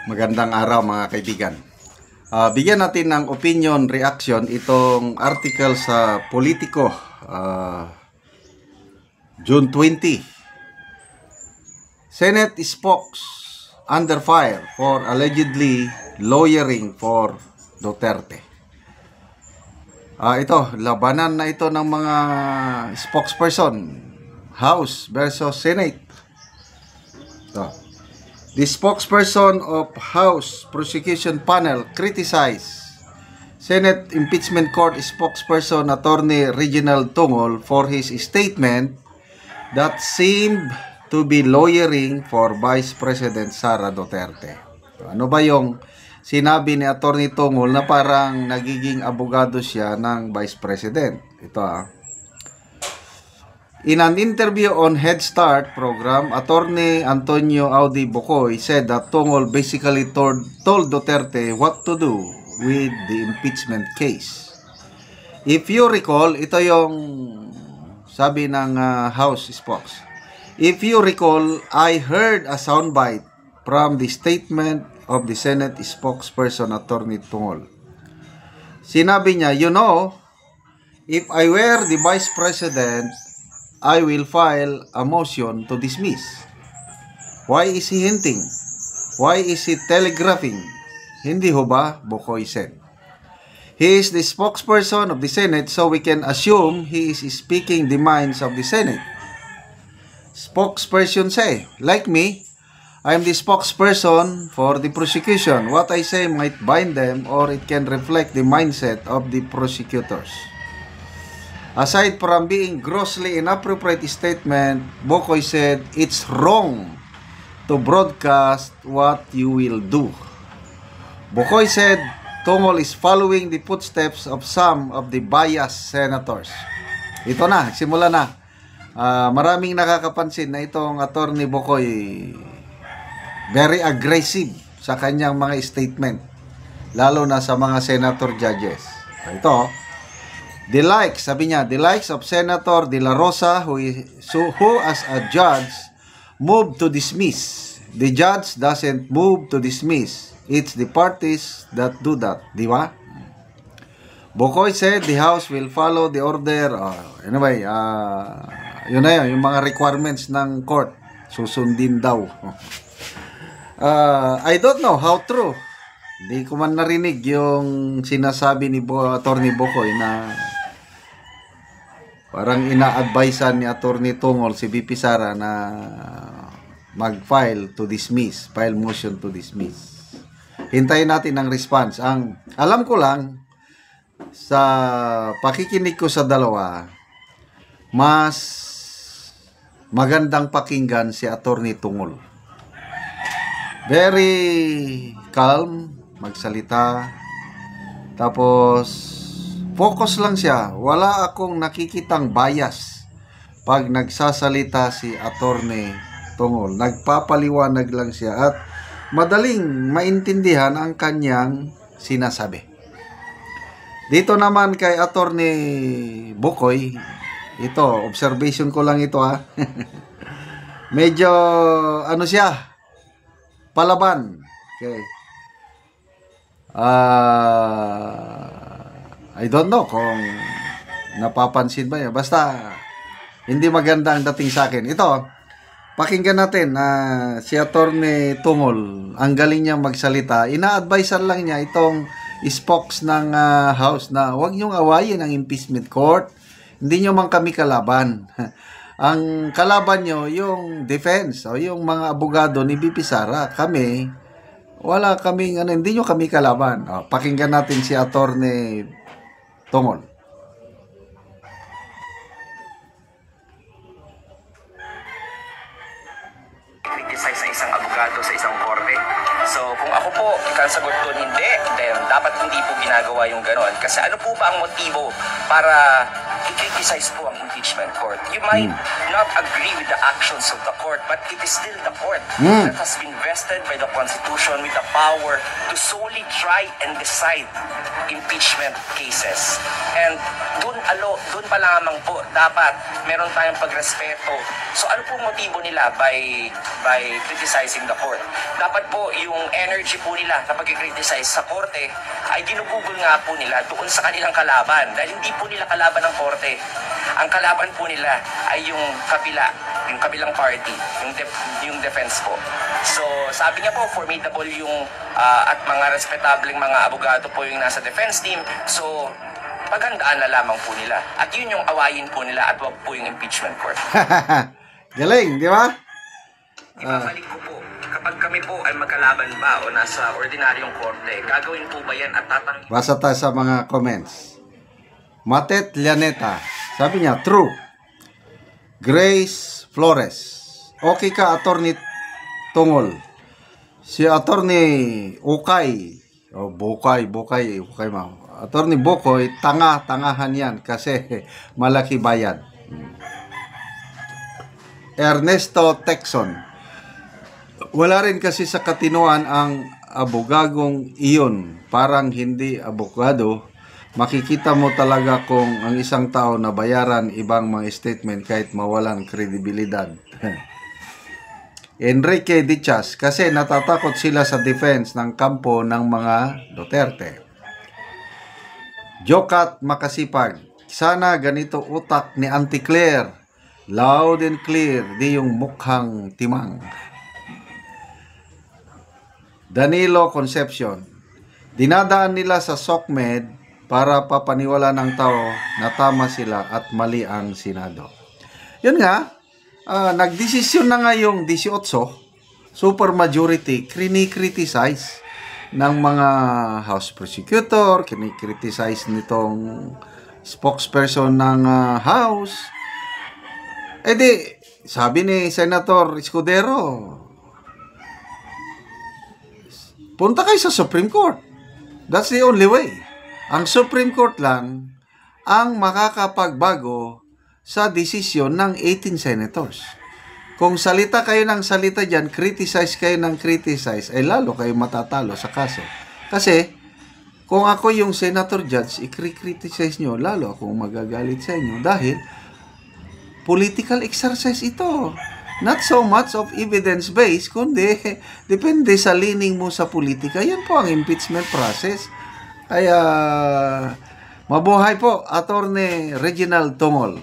Magandang araw mga kaibigan. Bigyan natin ng opinion reaction itong article sa Politico, June 20. Senate spokes under fire for allegedly lawyering for Duterte. Ito, labanan na ito ng mga spokesperson, House versus Senate. Ito. The spokesperson of House Prosecution Panel criticized Senate Impeachment Court spokesperson Attorney Reginald Tungol for his statement that seemed to be lawyering for Vice President Sara Duterte. Ano ba yung sinabi ni Attorney Tungol na parang nagiging abogado siya ng Vice President? Ito In an interview on Head Start program, Attorney Antonio Audi Bocoy said that Tungol basically told Duterte what to do with the impeachment case. If you recall, ito yung sabi ng House spokes. If you recall, I heard a soundbite from the statement of the Senate spokesperson Attorney Tungol. Sinabi niya, you know, if I were the Vice President, I will file a motion to dismiss. Why is he hinting? Why is he telegraphing? Hindi ho ba? Bocoy said. He is the spokesperson of the Senate, so we can assume he is speaking the minds of the Senate. Spokesperson say, like me, I am the spokesperson for the prosecution. What I say might bind them or it can reflect the mindset of the prosecutors. Aside from being grossly inappropriate statement, Bocoy said it's wrong to broadcast what you will do. Bocoy said Tungol is following the footsteps of some of the biased senators. Ito na, simula na. Maraming nakakapansin na itong Attorney Bocoy very aggressive sa kanyang mga statement, lalo na sa mga senator judges. Ito, the likes of Senator De La Rosa who as a judge moved to dismiss. The judge doesn't move to dismiss. It's the parties that do that. Di ba? Bocoy said the House will follow the order. Anyway, yun na yun, yung mga requirements ng court. Susundin daw. I don't know how true. Di ko man narinig yung sinasabi ni Attorney Bocoy na parang ina-advisean ni Attorney Tungol si VP Sara na mag-file to dismiss, file motion to dismiss. Hintayin natin ang response. Ang alam ko lang sa pakikinig ko sa dalawa, mas magandang pakinggan si Attorney Tungol. Very calm, magsalita, tapos focus lang siya. Wala akong nakikitang bias pag nagsasalita si Attorney Tungol. Nagpapaliwanag lang siya at madaling maintindihan ang kanyang sinasabi. Dito naman kay Attorney Bocoy, ito, observation ko lang ito medyo ano siya, palaban. Okay. I don't know kung napapansin ba niya. Basta, hindi maganda ang dating sa akin. Ito, pakinggan natin na si Attorney Tungol, ang galing niyang magsalita. Ina-advisean lang niya itong spokes ng House na huwag niyong awayin ang impeachment court. Hindi niyo man kami kalaban. Ang kalaban niyo, yung defense o yung mga abogado ni VP Sara. Kami, wala kaming, hindi niyo kami kalaban. Pakinggan natin si Attorney Tungol. Criticize sa isang abogado sa isang korte. So, kung ako po, ikang sagot doon hindi, then dapat hindi po ginagawa yung ganon. Kasi ano po ba ang motibo para criticize po ang impeachment court. You might not agree with the actions of the court, but it is still the court that has been vested by the Constitution with the power to solely try and decide impeachment cases. And doon pa lamang po dapat meron tayong pagrespeto. So ano po motibo nila by criticizing the court? Dapat po yung energy po nila na pag-criticize sa korte ay ginugugol nga po nila doon sa kanilang kalaban. Dahil hindi po nila kalaban ng korte. Ang kalaban po nila ay yung kabilang party, yung defense po. So, sabi niya po, formidable yung at mga respetableng mga abogado po yung nasa defense team. So, paghandaan na lamang po nila. At yun yung awayin po nila at wag po yung impeachment court. Galing, di ba? Ibabalik ko po, kapag kami po ay magkalaban ba o nasa ordinaryong korte, gagawin po ba yan at tatanungin? Basa tayo sa mga comments. Matet Llaneta, sabi niya, true. Grace Flores, okay ka, Attorney Tungol. Si Attorney Ukay, Bukay ma'am. Attorney Bokoy, tangahan yan kasi malaki bayad. Ernesto Texon, wala rin kasi sa katinuan ang abogagong iyon. Parang hindi abogado. Makikita mo talaga kung ang isang tao na bayaran ibang mga statement kahit mawalan kredibilidad. Enrique Dichas, kasi natatakot sila sa defense ng kampo ng mga Duterte. Jokat Makasipag, sana ganito utak ni Auntie Claire. Loud and clear, di yung mukhang timang. Danilo Concepcion, dinadaan nila sa SOCMED para papaniwala ng tao na tama sila at mali ang Senado. Yun nga, nagdesisyon na nga yung 18, super majority, kini-criticize ng mga House Prosecutor, kini-criticize nitong spokesperson ng House. Eh di, sabi ni Senator Escudero, punta kayo sa Supreme Court. That's the only way. Ang Supreme Court lang ang makakapagbago sa desisyon ng 18 senators. Kung salita kayo ng salita dyan, criticize kayo ng criticize, ay lalo kayo matatalo sa kaso. Kasi, kung ako yung senator judge, i-criticize nyo, lalo akong magagalit sa inyo dahil political exercise ito. Not so much of evidence-based, kundi depende sa leaning mo sa politika. Yan po ang impeachment process. Kaya, mabuhay po, Attorney Reginald Tungol.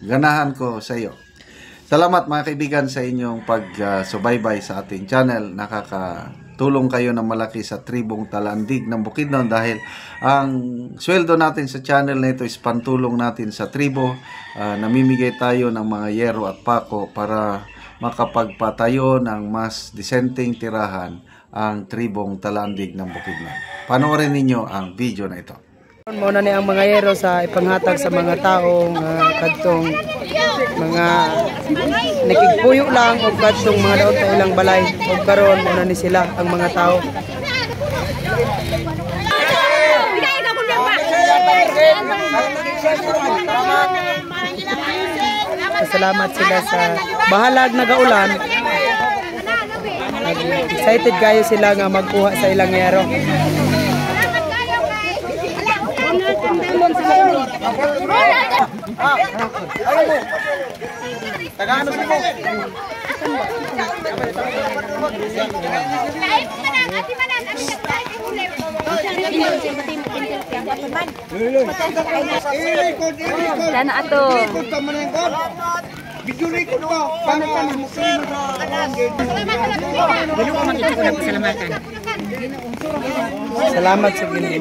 Ganahan ko sa iyo. Salamat mga kaibigan sa inyong pag-subaybay sa ating channel. Nakakatulong kayo ng malaki sa tribong Talandig ng Bukidnon dahil ang sweldo natin sa channel na ito is pantulong natin sa tribo. Namimigay tayo ng mga yero at pako para makapagpatayo ng mas disenteng tirahan ang tribong Talandig ng Bukidnon. Panoorin ninyo ang video na ito. Muna ni ang mga yero sa ipanghatag sa mga taong kadtong mga nakigpuyo lang o kadtong mga daot na ilang balay o karon muna ni sila ang mga tao. Salamat sila sa bahalag nagaulan. Excited kayo sila nga magkuha sa ilang yero. Sana ato. Salamat sa Ginoo.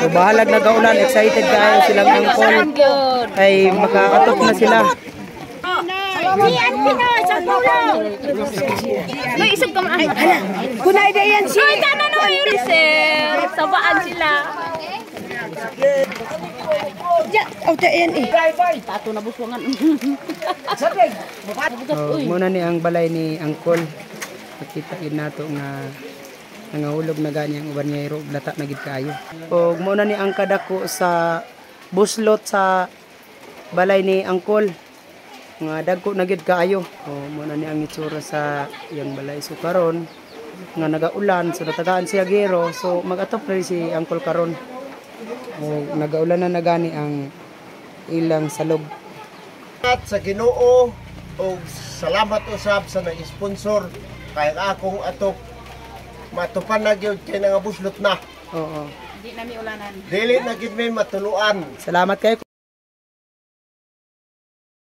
So, bahalag nagaulan, excited kayo silang angkol ay makaatok na sila. May isog ka man. Kunay da yan siya. Ay, tama na yun. Sabaan sila. Oh, yan eh. Tato na buswangan. Muna ni ang balay ni angkol. Pakitain nato nga nangahulog na gani ang uban niya ro lata na gid kaayo. Og mo na ni ang kadako sa buslot sa balay ni Angkol. Nga dagko na gid kaayo. O mo na ni ang itsura sa iyang balay. So karon nga nagaulan so natagaan si Agero so mag-atop na rin si Angkol karon. O nagaulan na nagani ang ilang salog. At sa Ginoo o salamat usab sa nag-sponsor kay akong atop matupan na gyud kay nga buslot na. Oo. Di na mi ulanan. Dili na gid may matuluan. Salamat kayo.